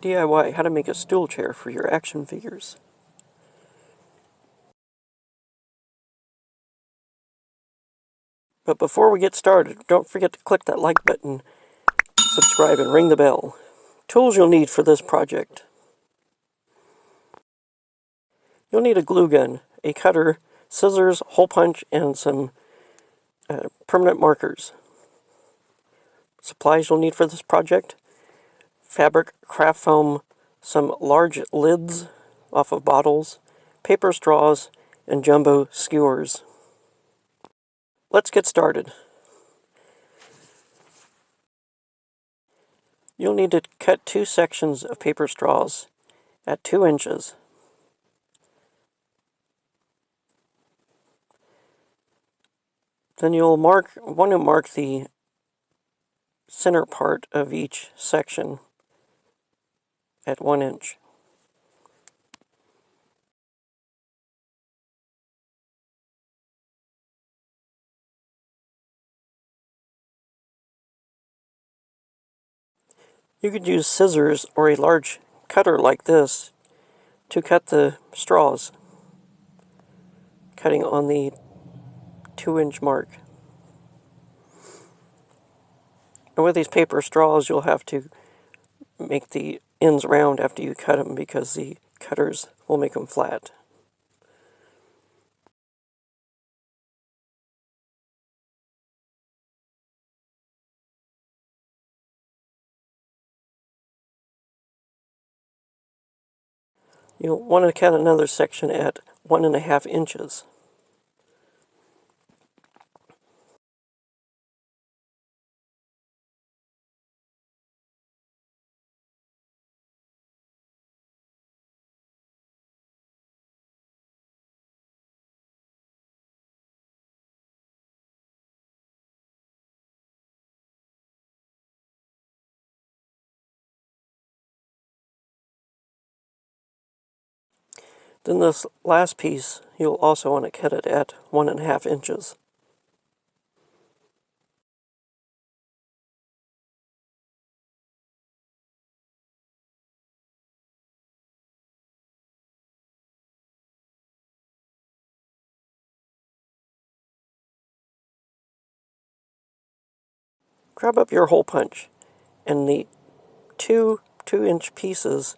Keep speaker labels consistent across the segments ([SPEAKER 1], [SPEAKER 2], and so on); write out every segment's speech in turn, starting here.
[SPEAKER 1] DIY how to make a stool chair for your action figures. But before we get started, don't forget to click that like button, subscribe, and ring the bell. Tools you'll need for this project. You'll need a glue gun, a cutter, scissors, hole punch, and some permanent markers. Supplies you'll need for this project: fabric, craft foam, some large lids off of bottles, paper straws, and jumbo skewers. Let's get started. You'll need to cut 2 sections of paper straws at 2 inches. Then you'll want to mark the center part of each section at 1 inch. You could use scissors or a large cutter like this to cut the straws, cutting on the 2-inch mark. And with these paper straws, you'll have to make the ends round after you cut them because the cutters will make them flat. You'll want to cut another section at 1.5 inches. Then this last piece, you'll also want to cut it at 1.5 inches. Grab up your hole punch, and the 2-inch pieces,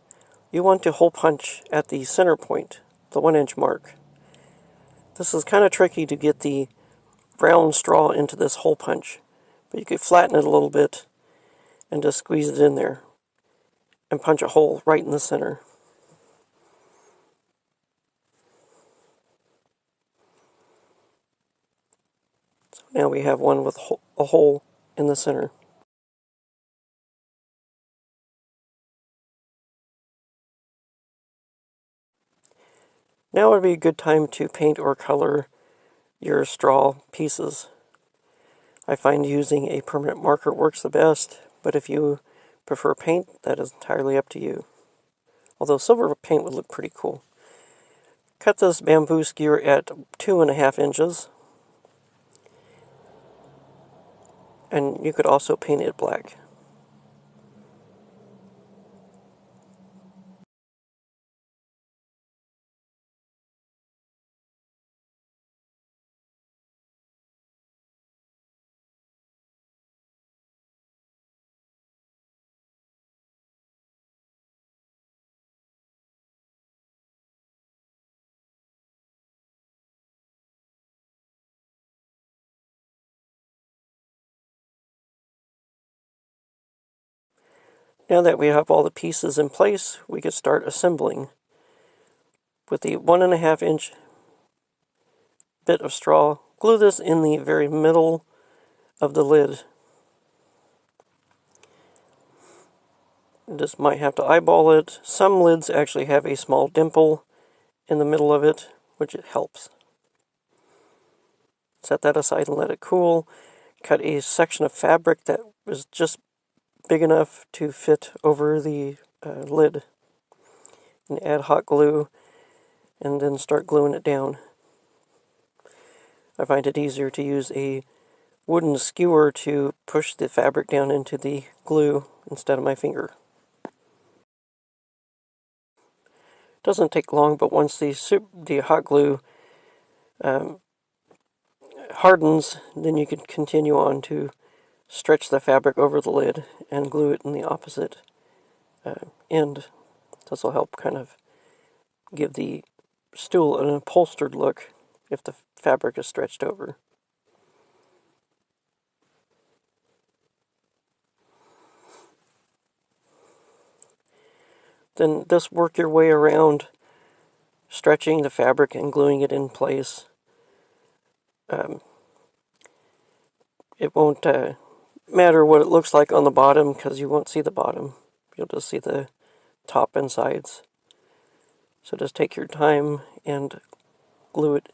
[SPEAKER 1] you want to hole punch at the center point, the 1-inch mark. This is kind of tricky to get the round straw into this hole punch, but you could flatten it a little bit and just squeeze it in there and punch a hole right in the center. So now we have one with a hole in the center. Now would be a good time to paint or color your straw pieces. I find using a permanent marker works the best, but if you prefer paint, that is entirely up to you. Although silver paint would look pretty cool. Cut this bamboo skewer at 2.5 inches. And you could also paint it black. Now that we have all the pieces in place, we can start assembling. With the 1.5 inch bit of straw, glue this in the very middle of the lid. You just might have to eyeball it. Some lids actually have a small dimple in the middle of it, which it helps. Set that aside and let it cool. Cut a section of fabric that was just big enough to fit over the lid. And add hot glue and then start gluing it down. I find it easier to use a wooden skewer to push the fabric down into the glue instead of my finger. Doesn't take long, but once the hot glue hardens, then you can continue on to stretch the fabric over the lid and glue it in the opposite end. This will help kind of give the stool an upholstered look if the fabric is stretched over. Then just work your way around stretching the fabric and gluing it in place. It won't matter what it looks like on the bottom because you won't see the bottom. You'll just see the top and sides. So just take your time and glue it.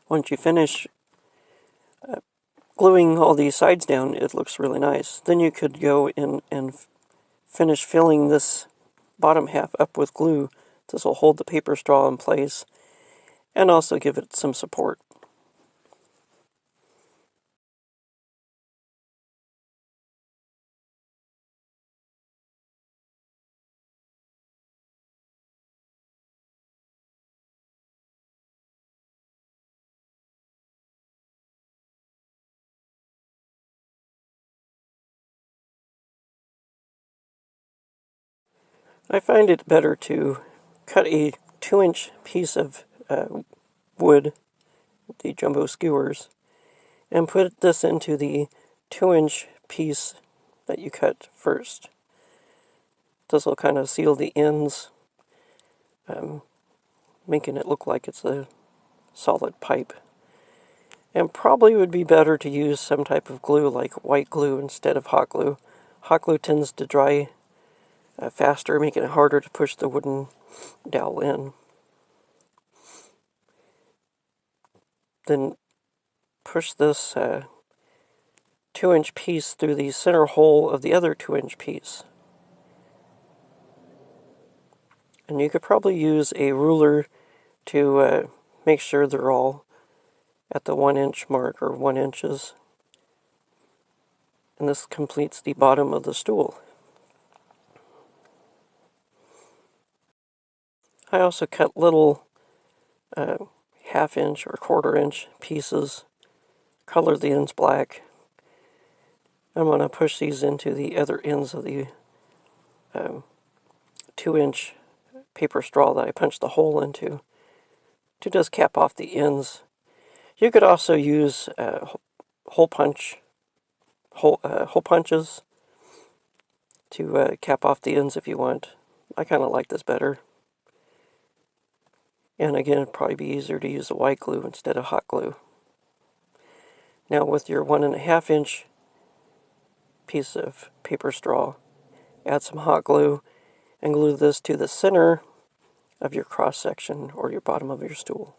[SPEAKER 1] Once you finish gluing all these sides down, it looks really nice. Then you could go in and finish filling this bottom half up with glue. This will hold the paper straw in place and also give it some support. I find it better to cut a 2-inch piece of wood, the jumbo skewers, and put this into the 2-inch piece that you cut first. This will kind of seal the ends, making it look like it's a solid pipe. And probably would be better to use some type of glue like white glue instead of hot glue. Hot glue tends to dry faster, making it harder to push the wooden dowel in. Then push this 2-inch piece through the center hole of the other 2-inch piece. And you could probably use a ruler to make sure they're all at the 1-inch mark or 1 inches. And this completes the bottom of the stool. I also cut little 1/2-inch or 1/4-inch pieces, color the ends black. I'm going to push these into the other ends of the 2-inch paper straw that I punched the hole into to just cap off the ends. You could also use hole punches to cap off the ends if you want. I kind of like this better. And again, it'd probably be easier to use the white glue instead of hot glue. Now with your 1.5-inch piece of paper straw, add some hot glue and glue this to the center of your cross section or your bottom of your stool.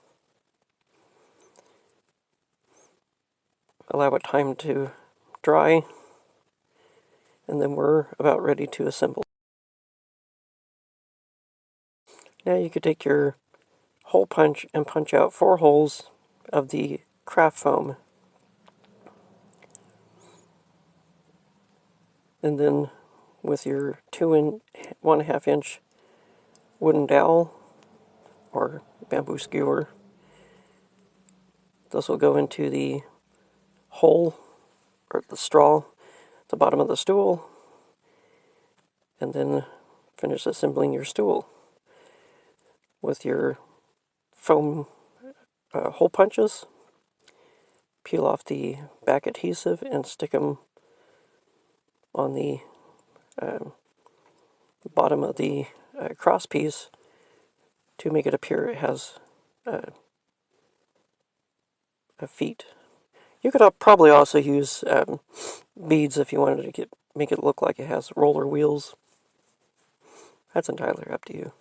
[SPEAKER 1] Allow it time to dry, and then we're about ready to assemble. Now you could take your hole punch and punch out 4 holes of the craft foam. And then with your 1.5-inch wooden dowel or bamboo skewer, This will go into the hole, or the straw, at the bottom of the stool, and then finish assembling your stool with your foam hole punches. Peel off the back adhesive and stick them on the bottom of the cross piece to make it appear it has a feet. You could probably also use beads if you wanted to make it look like it has roller wheels. That's entirely up to you.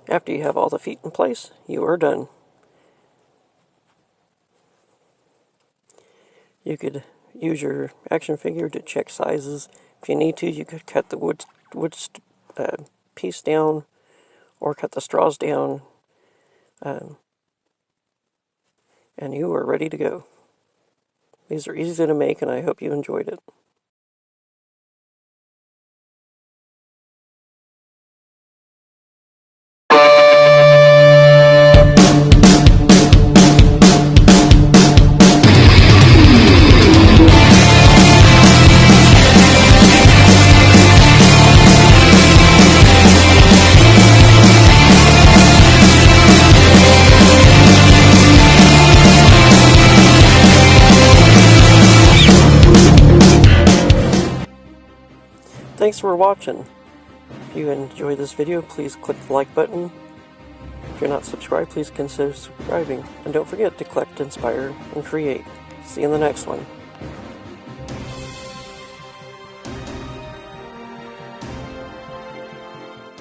[SPEAKER 1] After you have all the feet in place, you are done. You could use your action figure to check sizes. If you need to, you could cut the wood piece down or cut the straws down, and you are ready to go. These are easy to make, and I hope you enjoyed it. Thanks for watching. If you enjoyed this video, please click the like button. If you're not subscribed, please consider subscribing. And don't forget to collect, inspire, and create. See you in the next one.